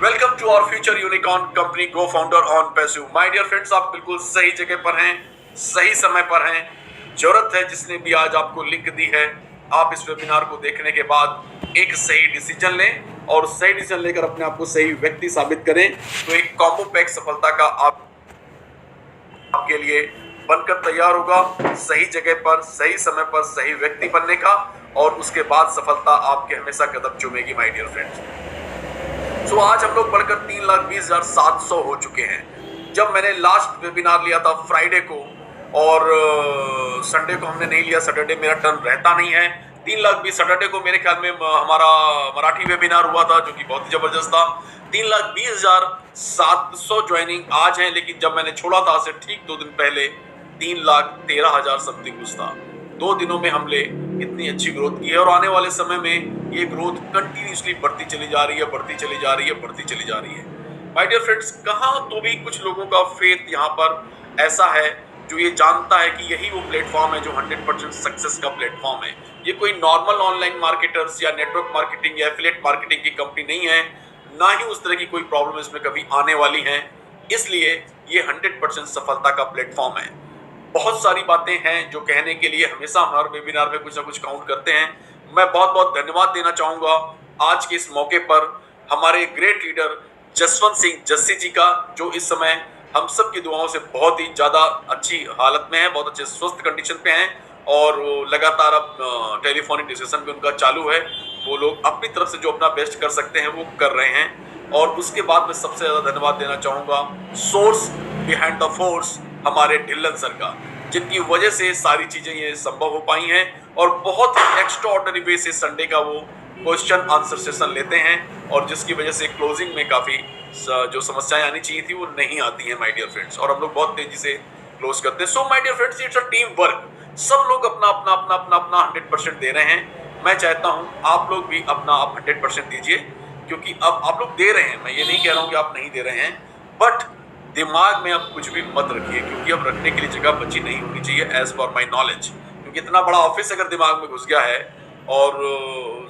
Welcome to our future unicorn company go founder on passive. My dear friends, आप बिल्कुल सही जगह पर हैं, सही समय पर हैं। जरूरत है जिसने भी आज आपको लिंक दी है, आप इस वेबिनार को देखने के बाद एक सही डिसीजन लें और सही डिसीजन लेकर अपने आप को सही व्यक्ति साबित करें। तो एक कॉम्बो पैक सफलता का आपके लिए बनकर तैयार होगा, सही जगह पर, सही समय पर, सही व्यक्ति बनने का, और उसके बाद सफलता आपके हमेशा कदम चूमेगी माय डियर फ्रेंड्स। तो आज हम लोग बढ़कर 3,20,700 हो चुके हैं। जब मैंने लास्ट वेबिनार लिया था फ्राइडे को और संडे को हमने नहीं लिया, सैटरडे मेरा टर्न रहता नहीं है। 3,20,000 सैटरडे को मेरे ख्याल में हमारा मराठी वेबिनार हुआ था जो कि बहुत ही जबरदस्त था। 3,20,700 ज्वाइनिंग आज है, लेकिन जब मैंने छोड़ा था से ठीक 2 दिन पहले 3,13,000 समथिंग कुछ था। 2 दिनों में हमने इतनी अच्छी ग्रोथ की है और आने वाले समय में ये ग्रोथ कंटिन्यूसली बढ़ती चली जा रही है, बढ़ती चली जा रही है, बढ़ती चली जा रही है। माय डियर फ्रेंड्स, कहाँ तो भी कुछ लोगों का फेथ यहाँ पर ऐसा है जो ये जानता है कि यही वो प्लेटफॉर्म है जो 100% सक्सेस का प्लेटफॉर्म है। ये कोई नॉर्मल ऑनलाइन मार्केटर्स या नेटवर्क मार्केटिंग या एफिलिएट मार्केटिंग की कंपनी नहीं है, ना ही उस तरह की कोई प्रॉब्लम इसमें कभी आने वाली है। इसलिए ये 100% सफलता का प्लेटफॉर्म है। बहुत सारी बातें हैं जो कहने के लिए हमेशा हमारे वेबिनार में कुछ ना कुछ काउंट करते हैं। मैं बहुत बहुत धन्यवाद देना चाहूँगा आज के इस मौके पर हमारे ग्रेट लीडर जसवंत सिंह जस्सी जी का, जो इस समय हम सब की दुआओं से बहुत ही ज़्यादा अच्छी हालत में है, बहुत अच्छे स्वस्थ कंडीशन पे हैं और लगातार अब टेलीफोनिक डिस्कशन भी उनका चालू है। वो लोग अपनी तरफ से जो अपना बेस्ट कर सकते हैं वो कर रहे हैं। और उसके बाद मैं सबसे ज़्यादा धन्यवाद देना चाहूँगा सोर्स बिहाइंड द फोर्स, हमारे ढिल्लन सर का, जिनकी वजह से सारी चीज़ें ये संभव हो पाई हैं और बहुत ही एक्स्ट्राऑर्डिनरी वे से संडे का वो क्वेश्चन आंसर सेशन लेते हैं और जिसकी वजह से क्लोजिंग में काफ़ी जो समस्याएं आनी चाहिए थी वो नहीं आती हैं माय डियर फ्रेंड्स, और हम लोग बहुत तेजी से क्लोज करते हैं। So my dear friends, it's a team work. सब लोग अपना अपना अपना अपना अपना 100% दे रहे हैं। मैं चाहता हूँ आप लोग भी अपना आप 100% दीजिए, क्योंकि अब आप लोग दे रहे हैं। मैं ये नहीं कह रहा हूँ कि आप नहीं दे रहे हैं, बट दिमाग में अब कुछ भी मत रखिए, क्योंकि अब रखने के लिए जगह बची नहीं होनी चाहिए एज पर माई नॉलेज। क्योंकि इतना बड़ा ऑफिस अगर दिमाग में घुस गया है और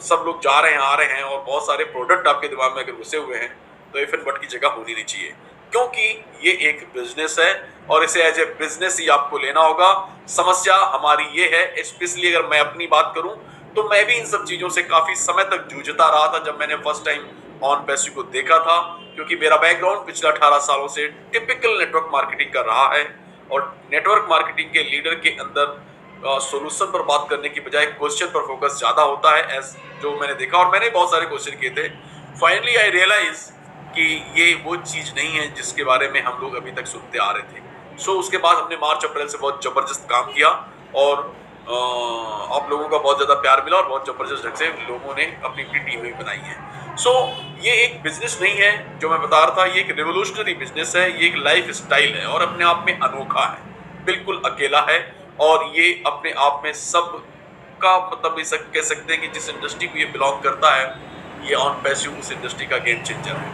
सब लोग जा रहे हैं, आ रहे हैं और बहुत सारे प्रोडक्ट आपके दिमाग में अगर घुसे हुए हैं, तो इफ एंड बट की जगह होनी नहीं चाहिए, क्योंकि ये एक बिजनेस है और इसे एज ए बिजनेस ही आपको लेना होगा। समस्या हमारी ये है, स्पेशली अगर मैं अपनी बात करूं तो मैं भी इन सब चीज़ों से काफ़ी समय तक जूझता रहा था जब मैंने फर्स्ट टाइम ऑन पैसिव को देखा था, क्योंकि मेरा बैकग्राउंड पिछले 18 सालों से टिपिकल नेटवर्क मार्केटिंग का रहा है और नेटवर्क मार्केटिंग के लीडर के अंदर सॉल्यूशन पर बात करने की बजाय क्वेश्चन पर फोकस ज़्यादा होता है, एज जो मैंने देखा। और मैंने बहुत सारे क्वेश्चन किए थे। फाइनली आई रियलाइज कि ये वो चीज़ नहीं है जिसके बारे में हम लोग अभी तक सुनते आ रहे थे। सो उसके बाद हमने मार्च अप्रैल से बहुत ज़बरदस्त काम किया और आप लोगों का बहुत ज़्यादा प्यार मिला और बहुत ज़बरदस्त ढंग से लोगों ने अपनी अपनी टीमें बनाई हैं। सो ये एक बिजनेस नहीं है जो मैं बता रहा था, ये एक रेवोल्यूशनरी बिजनेस है, ये एक लाइफ स्टाइल है और अपने आप में अनोखा है, बिल्कुल अकेला है। और ये अपने आप में सब का मतलब ये कह सकते हैं कि जिस इंडस्ट्री को ये बिलोंग करता है, ये ऑन पैसिव उस इंडस्ट्री का गेम चेंजर है।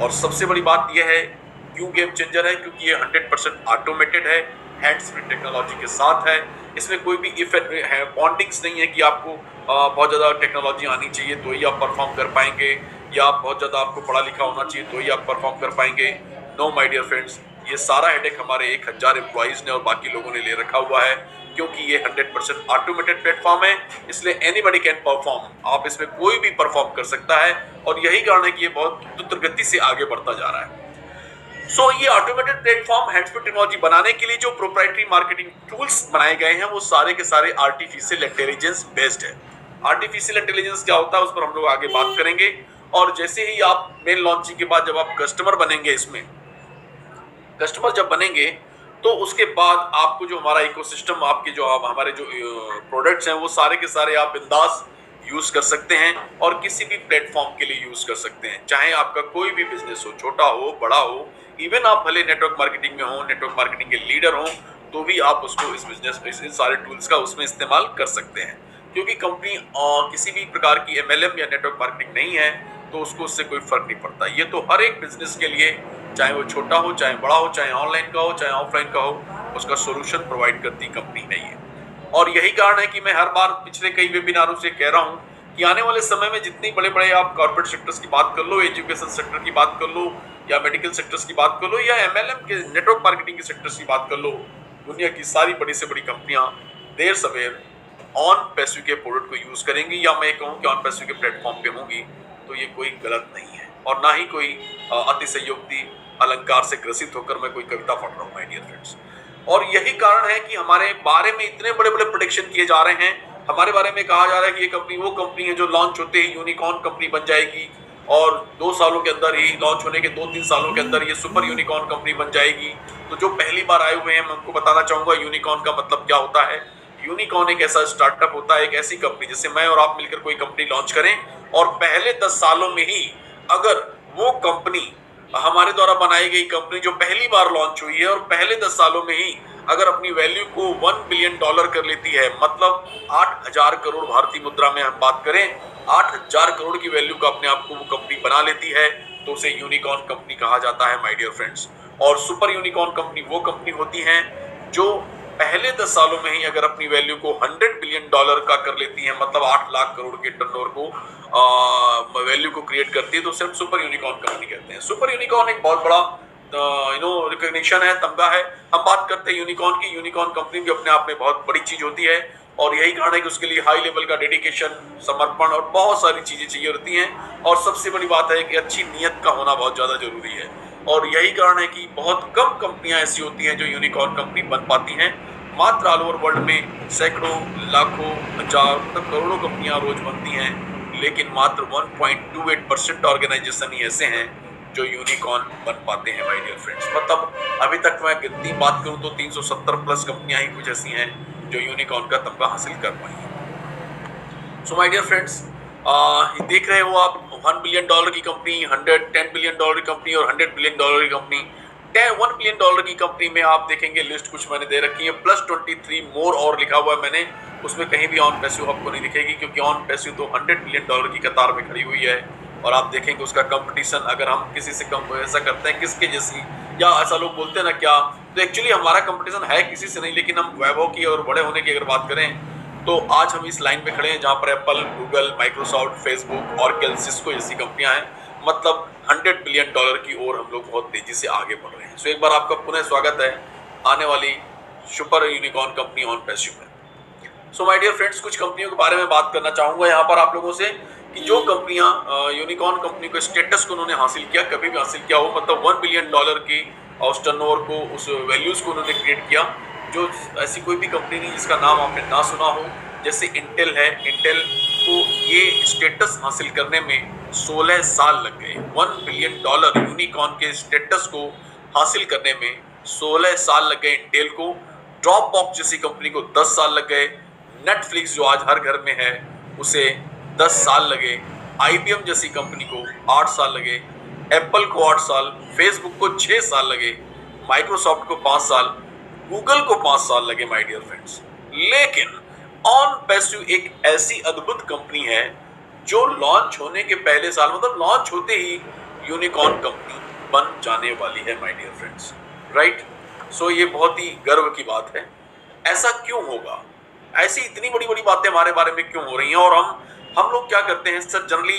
और सबसे बड़ी बात यह है, क्यों गेम चेंजर है, क्योंकि ये 100% ऑटोमेटेड है, हैंड्स फ्री टेक्नोलॉजी के साथ है। इसमें कोई भी इफेक्ट है, बॉन्डिंग्स नहीं है कि आपको बहुत ज़्यादा टेक्नोलॉजी आनी चाहिए तो ही आप परफॉर्म कर पाएंगे, या आप बहुत ज़्यादा आपको पढ़ा लिखा होना चाहिए तो ही आप परफॉर्म कर पाएंगे। नो माय डियर फ्रेंड्स, ये सारा हेडेक हमारे 1000 एम्प्लॉइज़ ने और बाकी लोगों ने ले रखा हुआ है, क्योंकि ये 100% ऑटोमेटेड प्लेटफॉर्म है। इसलिए एनीबडी कैन परफॉर्म, आप इसमें कोई भी परफॉर्म कर सकता है और यही कारण है कि ये बहुत द्रुत गति से आगे बढ़ता जा रहा है। सो ये automated platform hands free technology बनाने के लिए जो प्रोप्राइटरी मार्केटिंग टूल्स बनाए गए हैं वो सारे के सारे आर्टिफिशियल इंटेलिजेंस बेस्ड है। आर्टिफिशियल इंटेलिजेंस क्या होता है उस पर हम लोग आगे बात करेंगे। और जैसे ही आप मेन लॉन्चिंग के बाद जब आप कस्टमर बनेंगे, इसमें कस्टमर जब बनेंगे तो उसके बाद आपको जो हमारा इकोसिस्टम, आपके जो हमारे जो प्रोडक्ट्स हैं वो सारे के सारे आप बिंदास यूज़ कर सकते हैं और किसी भी प्लेटफॉर्म के लिए यूज़ कर सकते हैं। चाहे आपका कोई भी बिजनेस हो, छोटा हो बड़ा हो, इवन आप भले नेटवर्क मार्केटिंग में हो, नेटवर्क मार्केटिंग के लीडर हो, तो भी आप उसको इस बिजनेस इन सारे टूल्स का उसमें इस्तेमाल कर सकते हैं। क्योंकि कंपनी किसी भी प्रकार की MLM या नेटवर्क मार्केटिंग नहीं है तो उसको उससे कोई फर्क नहीं पड़ता। ये तो हर एक बिजनेस के लिए, चाहे वो छोटा हो, चाहे बड़ा हो, चाहे ऑनलाइन का हो, चाहे ऑफलाइन का हो, उसका सोल्यूशन प्रोवाइड करती कंपनी है ये। और यही कारण है कि मैं हर बार पिछले कई वेबिनारों से कह रहा हूँ कि आने वाले समय में जितनी बड़े बड़े आप कॉर्पोरेट सेक्टर्स की बात कर लो, एजुकेशन सेक्टर की बात कर लो, या मेडिकल सेक्टर्स की बात कर लो, या MLM के नेटवर्क मार्केटिंग के सेक्टर्स की बात कर लो, दुनिया की सारी बड़ी से बड़ी कंपनियां देर सवेर ऑन पैसिव के प्रोडक्ट को यूज करेंगी, या मैं कहूँ कि ऑन पैसिव के प्लेटफॉर्म पे होंगी। तो ये कोई गलत नहीं है, और ना ही कोई अतिशयोक्ति अलंकार से ग्रसित होकर मैं कोई कविता पढ़ रहा हूँ माय डियर फ्रेंड्स। और यही कारण है कि हमारे बारे में इतने बड़े बड़े प्रेडिक्शन किए जा रहे हैं, हमारे बारे में कहा जा रहा है कि ये कंपनी वो कंपनी है जो लॉन्च होते ही यूनिकॉर्न कंपनी बन जाएगी, और 2 सालों के अंदर ही, लॉन्च होने के 2-3 सालों के अंदर ये सुपर यूनिकॉर्न कंपनी बन जाएगी। तो जो पहली बार आए हुए हैं, मैं उनको बताना चाहूंगा यूनिकॉर्न का मतलब क्या होता है। यूनिकॉर्न एक ऐसा स्टार्टअप होता है, एक ऐसी कंपनी, जैसे मैं और आप मिलकर कोई कंपनी लॉन्च करें और पहले 10 सालों में ही अगर वो कंपनी, हमारे द्वारा बनाई गई कंपनी जो पहली बार लॉन्च हुई है, और पहले 10 सालों में ही अगर अपनी वैल्यू को $1 बिलियन कर लेती है, मतलब 8,000 करोड़ भारतीय मुद्रा में हम बात करें, 8,000 करोड़ की वैल्यू का अपने आप को वो कंपनी बना लेती है, तो उसे यूनिकॉर्न कंपनी कहा जाता है माय डियर फ्रेंड्स। और सुपर यूनिकॉर्न कंपनी वो कंपनी होती है जो पहले 10 सालों में ही अगर अपनी वैल्यू को $100 बिलियन का कर लेती है, मतलब 8 लाख करोड़ के टर्नओवर को वैल्यू को क्रिएट करती है, तो सिर्फ सुपर यूनिकॉर्न कंपनी कहते हैं। सुपर यूनिकॉर्न एक बहुत बड़ा रिकॉग्निशन है, तमगा है। हम बात करते हैं यूनिकॉर्न की, यूनिकॉर्न कंपनी भी अपने आप में बहुत बड़ी चीज होती है, और यही कारण है कि उसके लिए हाई लेवल का डेडिकेशन, समर्पण और बहुत सारी चीजें चाहिए होती हैं। और सबसे बड़ी बात है कि अच्छी नीयत का होना बहुत ज्यादा जरूरी है, और यही कारण है कि बहुत कम कंपनियां ऐसी होती हैं जो यूनिकॉर्न कंपनी बन पाती हैं। मात्र ऑल ओवर वर्ल्ड में सैकड़ों, लाखों, हजार, मतलब करोड़ों कंपनियां रोज बनती हैं, लेकिन मात्र 1.28% ऑर्गेनाइजेशन ही ऐसे हैं जो यूनिकॉर्न बन पाते हैं माय डियर फ्रेंड्स। मतलब अभी तक मैं गिनती बात करूं तो 370 प्लस कंपनियां ही कुछ ऐसी हैं जो यूनिकॉर्न का तमगा हासिल कर पाई हैं। सो माय डियर फ्रेंड्स, देख रहे हो आप, $1 बिलियन की कंपनी, 10 बिलियन की कंपनी और $100 बिलियन की कंपनी। $1 बिलियन की कंपनी में आप देखेंगे लिस्ट कुछ मैंने दे रखी है, +23 मोर और लिखा हुआ है मैंने, उसमें कहीं भी ऑन पैसिव आपको नहीं दिखेगी, क्योंकि ऑन पैसिव तो $100 बिलियन की कतार में खड़ी हुई है। और आप देखेंगे उसका कंपटीशन, अगर हम किसी से कम ऐसा करते हैं किसके जैसी, या ऐसा लोग बोलते हैं ना क्या, तो एक्चुअली हमारा कंपटीशन है किसी से नहीं, लेकिन हम वैभव की और बड़े होने की अगर बात करें तो आज हम इस लाइन पे खड़े हैं जहां पर एप्पल, गूगल, माइक्रोसॉफ्ट, फेसबुक और सिस्को जैसी कंपनियां हैं। मतलब $100 बिलियन की ओर हम लोग बहुत तेजी से आगे बढ़ रहे हैं। सो एक बार आपका पुनः स्वागत है आने वाली सुपर यूनिकॉर्न कंपनी ऑन पैसिव में। सो माय डियर फ्रेंड्स, कुछ कंपनियों के बारे में बात करना चाहूंगा यहाँ पर आप लोगों से, कि जो कंपनियां यूनिकॉर्न कंपनी को स्टेटस को उन्होंने हासिल किया, कभी भी हासिल किया हो, मतलब $1 बिलियन की उस टर्नओवर को, उस वैल्यूज को उन्होंने क्रिएट किया, जो ऐसी कोई भी कंपनी नहीं जिसका नाम आपने ना सुना हो। जैसे इंटेल है, इंटेल को ये स्टेटस हासिल करने में 16 साल लग गए। $1 बिलियन यूनिकॉर्न के स्टेटस को हासिल करने में 16 साल लग गए इंटेल को। ड्रॉपबॉक्स जैसी कंपनी को 10 साल लग गए। नेटफ्लिक्स जो आज हर घर में है उसे 10 साल लगे। IBM जैसी कंपनी को 8 साल लगे। एप्पल को 8 साल, फेसबुक को 6 साल लगे, माइक्रोसॉफ्ट को 5 साल, गूगल को 5 साल लगे माय डियर फ्रेंड्स। लेकिन ऑन पैसिव एक ऐसी अद्भुत कंपनी है जो लॉन्च होने के पहले साल, मतलब लॉन्च होते ही यूनिकॉर्न कंपनी बन जाने वाली है माय डियर फ्रेंड्स, राइट। सो ये बहुत ही गर्व की बात है। ऐसा क्यों होगा? ऐसी इतनी बड़ी बड़ी बातें हमारे बारे में क्यों हो रही हैं? और हम लोग क्या करते हैं सर, जनरली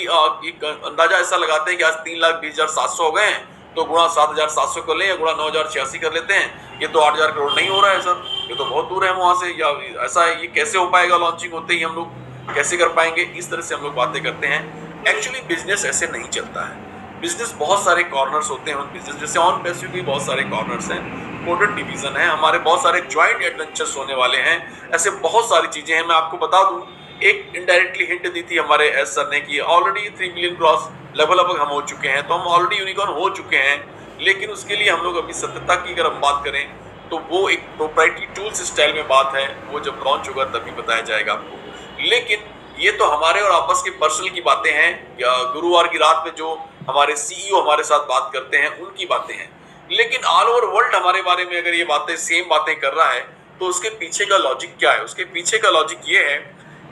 एक अंदाजा ऐसा लगाते हैं कि आज 3,20,700 हो गए हैं, तो गुणा 7,700 कर लें या गुणा 9,086 कर लेते हैं। ये तो 8,000 करोड़ नहीं हो रहा है सर, ये तो बहुत दूर है वहां से, या ऐसा है, ये कैसे हो पाएगा? लॉन्चिंग होते ही हम लोग कैसे कर पाएंगे? इस तरह से हम लोग बातें करते हैं। एक्चुअली बिजनेस ऐसे नहीं चलता है। बिजनेस बहुत सारे कॉर्नर्स होते हैं बिजनेस, जैसे ऑन पैसिव की बहुत सारे कॉर्नर्स हैं, प्रोडक्ट डिवीजन है, हमारे बहुत सारे ज्वाइंट एडवेंचर्स होने वाले हैं, ऐसे बहुत सारी चीजें हैं। मैं आपको बता दूं, एक इनडायरेक्टली हिंट दी थी हमारे एस सर ने कि ऑलरेडी 3 बिलियन क्रॉस लगभग हम हो चुके हैं, तो हम ऑलरेडी यूनिकॉर्न हो चुके हैं। लेकिन उसके लिए हम लोग अभी सत्यता की अगर हम बात करें तो वो एक प्रोप्राइटरी टूल्स स्टाइल में बात है, वो जब लॉन्च होगा तभी बताया जाएगा आपको। लेकिन ये तो हमारे और आपस की पर्सनल की बातें हैं, या गुरुवार की रात में जो हमारे CEO हमारे साथ बात करते हैं उनकी बातें हैं। लेकिन ऑल ओवर वर्ल्ड हमारे बारे में अगर ये बातें सेम बातें कर रहा है तो उसके पीछे का लॉजिक क्या है? उसके पीछे का लॉजिक ये है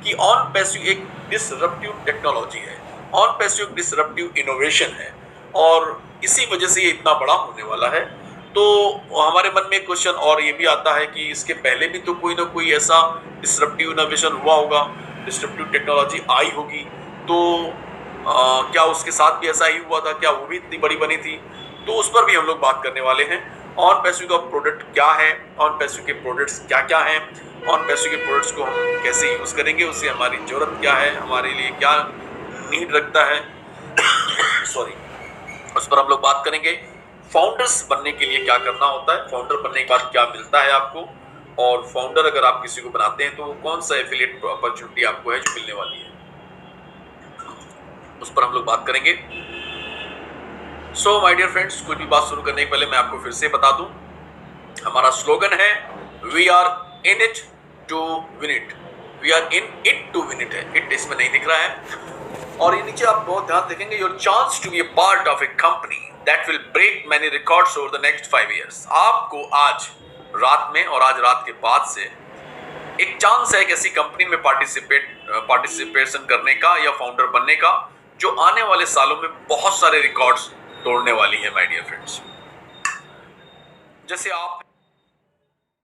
कि ऑन पैसिव एक डिसरप्टिव टेक्नोलॉजी है, ऑन पैसिव डिसरप्टिव इनोवेशन है, और इसी वजह से ये इतना बड़ा होने वाला है। तो हमारे मन में क्वेश्चन और ये भी आता है कि इसके पहले भी तो कोई ना कोई ऐसा डिसरप्टिव इनोवेशन हुआ होगा, डिस्ट्रप्टिव टेक्नोलॉजी आई होगी, तो क्या उसके साथ भी ऐसा ही हुआ था, क्या वो भी इतनी बड़ी बनी थी, तो उस पर भी हम लोग बात करने वाले हैं। ऑन पैसिव का प्रोडक्ट क्या है, ऑन पैसिव के प्रोडक्ट्स क्या क्या हैं, ऑन पैसिव के प्रोडक्ट्स को हम कैसे यूज करेंगे, उससे हमारी जरूरत क्या है, हमारे लिए क्या नीड रखता है सॉरी, उस पर हम लोग बात करेंगे। फाउंडर्स बनने के लिए क्या करना होता है, फाउंडर बनने के बाद क्या मिलता है आपको, और फाउंडर अगर आप किसी को बनाते हैं तो कौन सा एफिलिएट अपॉर्चुनिटी आपको है जो मिलने वाली है, उस पर हम लोग बात करेंगे। सो माय डियर फ्रेंड्स, कोई भी बात शुरू करने के पहले मैं आपको फिर से बता दूं, हमारा स्लोगन है we are in it to win it. We are in it to win it है, इट इसमें नहीं दिख रहा है। और ये नीचे आप बहुत ध्यान देखेंगे, your chance to be a part of a company that will break many records over the next 5 years। आपको आज रात में और आज रात के बाद से एक चांस है एक ऐसी कंपनी में पार्टिसिपेशन करने का या फाउंडर बनने का जो आने वाले सालों में बहुत सारे रिकॉर्ड्स तोड़ने वाली है माय डियर फ्रेंड्स। जैसे आप